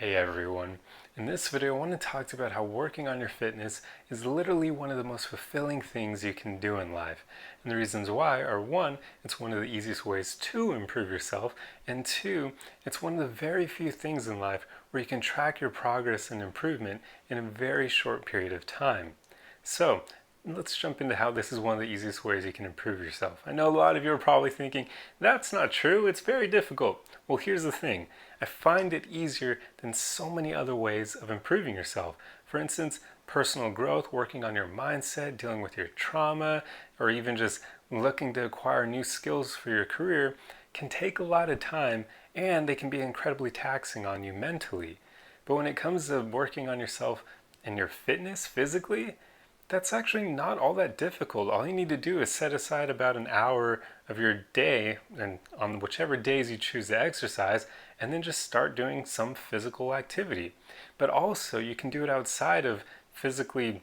Hey everyone. In this video I want to talk about how working on your fitness is literally one of the most fulfilling things you can do in life. And the reasons why are one, it's one of the easiest ways to improve yourself, and two, it's one of the very few things in life where you can track your progress and improvement in a very short period of time. So, let's jump into how this is one of the easiest ways you can improve yourself. I know a lot of you are probably thinking, that's not true, it's very difficult. Well, here's the thing. I find it easier than so many other ways of improving yourself. For instance, personal growth, working on your mindset, dealing with your trauma, or even just looking to acquire new skills for your career can take a lot of time and they can be incredibly taxing on you mentally. But when it comes to working on yourself and your fitness physically, that's actually not all that difficult. All you need to do is set aside about an hour of your day, and on whichever days you choose to exercise, and then just start doing some physical activity. But also, you can do it outside of physically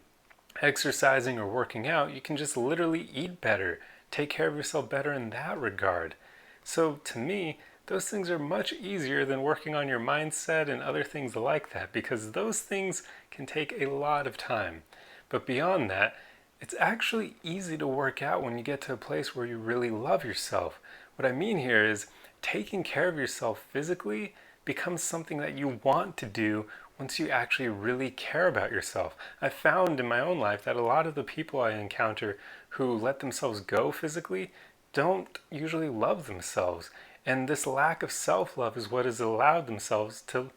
exercising or working out. You can just literally eat better, take care of yourself better in that regard. So, to me, those things are much easier than working on your mindset and other things like that, because those things can take a lot of time. But beyond that, it's actually easy to work out when you get to a place where you really love yourself. What I mean here is taking care of yourself physically becomes something that you want to do once you actually really care about yourself. I've found in my own life that a lot of the people I encounter who let themselves go physically don't usually love themselves. And this lack of self-love is what has allowed themselves to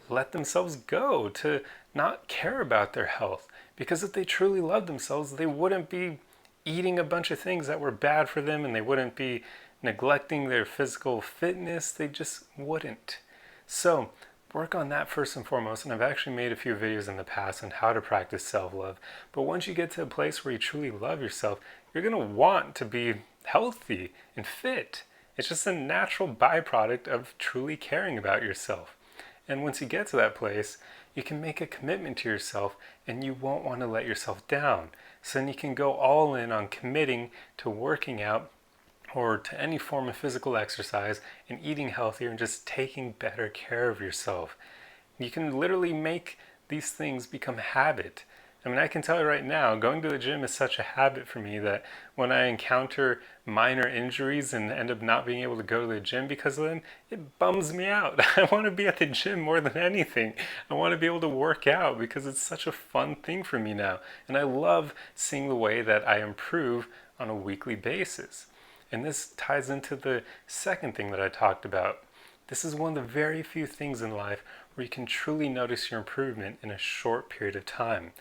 let themselves go, to not care about their health. Because if they truly loved themselves, they wouldn't be eating a bunch of things that were bad for them, and they wouldn't be neglecting their physical fitness. They just wouldn't. So work on that first and foremost. And I've actually made a few videos in the past on how to practice self-love. But once you get to a place where you truly love yourself, you're going to want to be healthy and fit. It's just a natural byproduct of truly caring about yourself. And once you get to that place, you can make a commitment to yourself and you won't want to let yourself down. So then you can go all in on committing to working out or to any form of physical exercise and eating healthier and just taking better care of yourself. You can literally make these things become habit. I mean, I can tell you right now, going to the gym is such a habit for me that when I encounter minor injuries and end up not being able to go to the gym because of them, it bums me out. I want to be at the gym more than anything. I want to be able to work out because it's such a fun thing for me now. And I love seeing the way that I improve on a weekly basis. And this ties into the second thing that I talked about. This is one of the very few things in life where you can truly notice your improvement in a short period of time.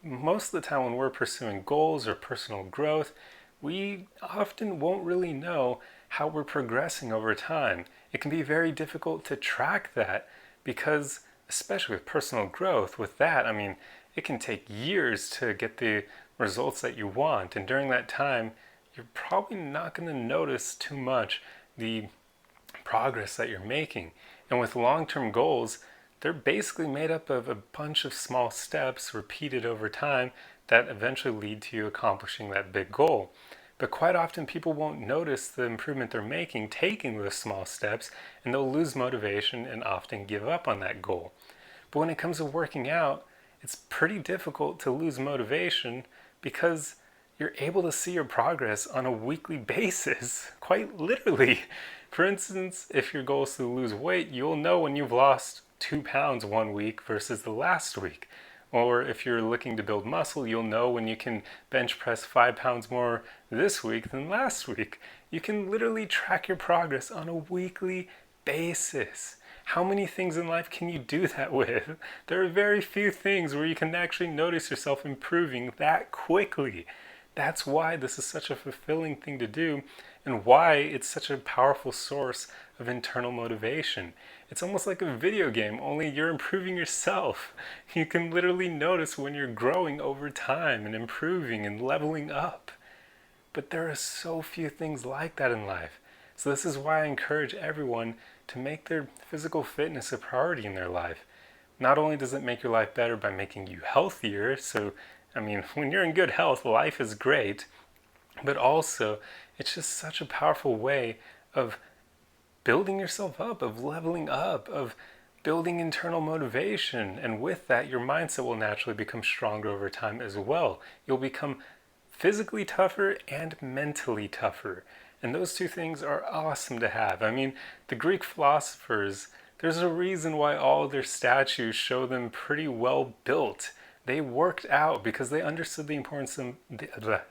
Most of the time when we're pursuing goals or personal growth, we often won't really know how we're progressing over time. It can be very difficult to track that because, especially with personal growth, with that, I mean, it can take years to get the results that you want. And during that time, you're probably not going to notice too much the progress that you're making. And with long-term goals, they're basically made up of a bunch of small steps repeated over time that eventually lead to you accomplishing that big goal. But quite often people won't notice the improvement they're making taking those small steps, and they'll lose motivation and often give up on that goal. But when it comes to working out, it's pretty difficult to lose motivation because you're able to see your progress on a weekly basis, quite literally. For instance, if your goal is to lose weight, you'll know when you've lost 2 pounds one week versus the last week. Or if you're looking to build muscle, you'll know when you can bench press 5 pounds more this week than last week. You can literally track your progress on a weekly basis. How many things in life can you do that with? There are very few things where you can actually notice yourself improving that quickly. That's why this is such a fulfilling thing to do and why it's such a powerful source of internal motivation. It's almost like a video game, only you're improving yourself. You can literally notice when you're growing over time and improving and leveling up. But there are so few things like that in life. So this is why I encourage everyone to make their physical fitness a priority in their life. Not only does it make your life better by making you healthier, so I mean, when you're in good health, life is great, but also it's just such a powerful way of building yourself up, of leveling up, of building internal motivation. And with that, your mindset will naturally become stronger over time as well. You'll become physically tougher and mentally tougher. And those two things are awesome to have. I mean, the Greek philosophers, there's a reason why all their statues show them pretty well built. They worked out because they understood the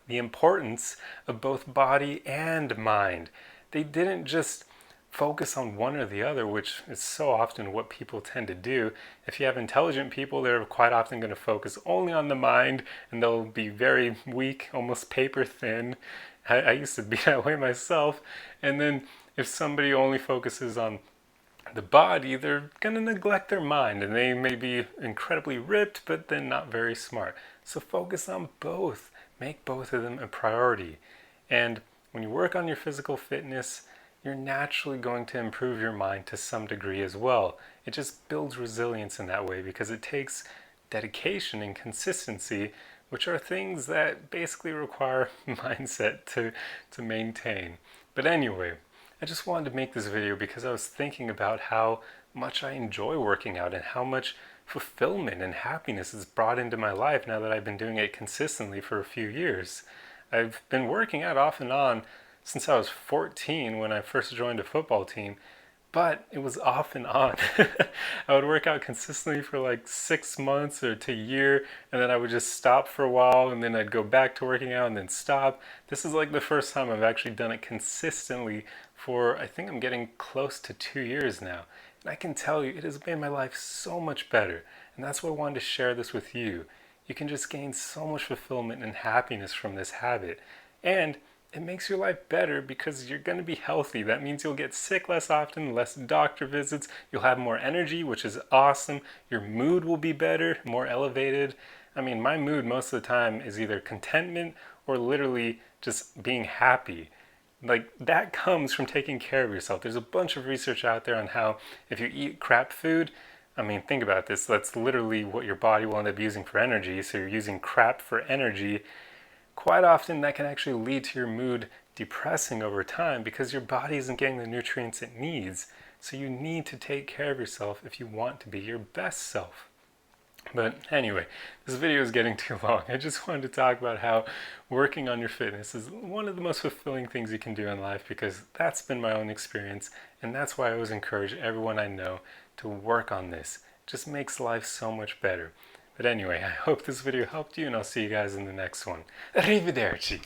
importance of both body and mind. They didn't just focus on one or the other, which is so often what people tend to do. If you have intelligent people, they're quite often going to focus only on the mind, and they'll be very weak, almost paper thin. I used to be that way myself. And then if somebody only focuses on the body, they're going to neglect their mind, and they may be incredibly ripped, but then not very smart. So focus on both. Make both of them a priority. And when you work on your physical fitness, you're naturally going to improve your mind to some degree as well. It just builds resilience in that way because it takes dedication and consistency, which are things that basically require mindset to maintain. But anyway, I just wanted to make this video because I was thinking about how much I enjoy working out and how much fulfillment and happiness is brought into my life now that I've been doing it consistently for a few years. I've been working out off and on since I was 14 when I first joined a football team, but it was off and on. I would work out consistently for like 6 months or to a year, and then I would just stop for a while, and then I'd go back to working out and then stop. This is like the first time I've actually done it consistently for, I think I'm getting close to 2 years now. And I can tell you, it has made my life so much better. And that's why I wanted to share this with you. You can just gain so much fulfillment and happiness from this habit. And it makes your life better because you're going to be healthy. That means you'll get sick less often, less doctor visits, you'll have more energy, which is awesome. Your mood will be better, more elevated. I mean, my mood most of the time is either contentment or literally just being happy. Like, that comes from taking care of yourself. There's a bunch of research out there on how if you eat crap food, I mean, think about this, that's literally what your body will end up using for energy. So you're using crap for energy. Quite often that can actually lead to your mood depressing over time because your body isn't getting the nutrients it needs. So you need to take care of yourself if you want to be your best self. But anyway, this video is getting too long. I just wanted to talk about how working on your fitness is one of the most fulfilling things you can do in life because that's been my own experience, and that's why I always encourage everyone I know to work on this. It just makes life so much better. But anyway, I hope this video helped you, and I'll see you guys in the next one. Arrivederci!